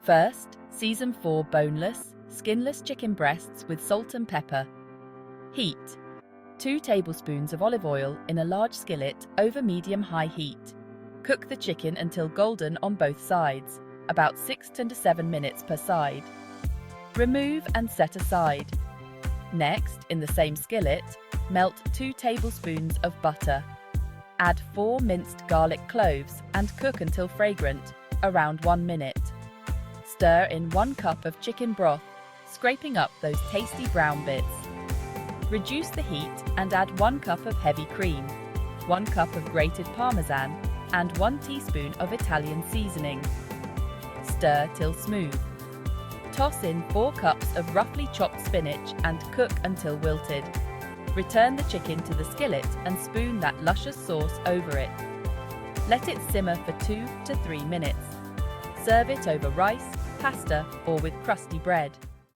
First, season 4 boneless, skinless chicken breasts with salt and pepper. Heat. 2 tablespoons of olive oil in a large skillet over medium-high heat. Cook the chicken until golden on both sides, about 6 to 7 minutes per side. Remove and set aside. Next, in the same skillet, melt 2 tablespoons of butter. Add 4 minced garlic cloves and cook until fragrant, around 1 minute. Stir in 1 cup of chicken broth, scraping up those tasty brown bits. Reduce the heat and add 1 cup of heavy cream, 1 cup of grated Parmesan, and 1 teaspoon of Italian seasoning. Stir till smooth. Toss in 4 cups of roughly chopped spinach and cook until wilted. Return the chicken to the skillet and spoon that luscious sauce over it. Let it simmer for 2 to 3 minutes. Serve it over rice, pasta, or with crusty bread.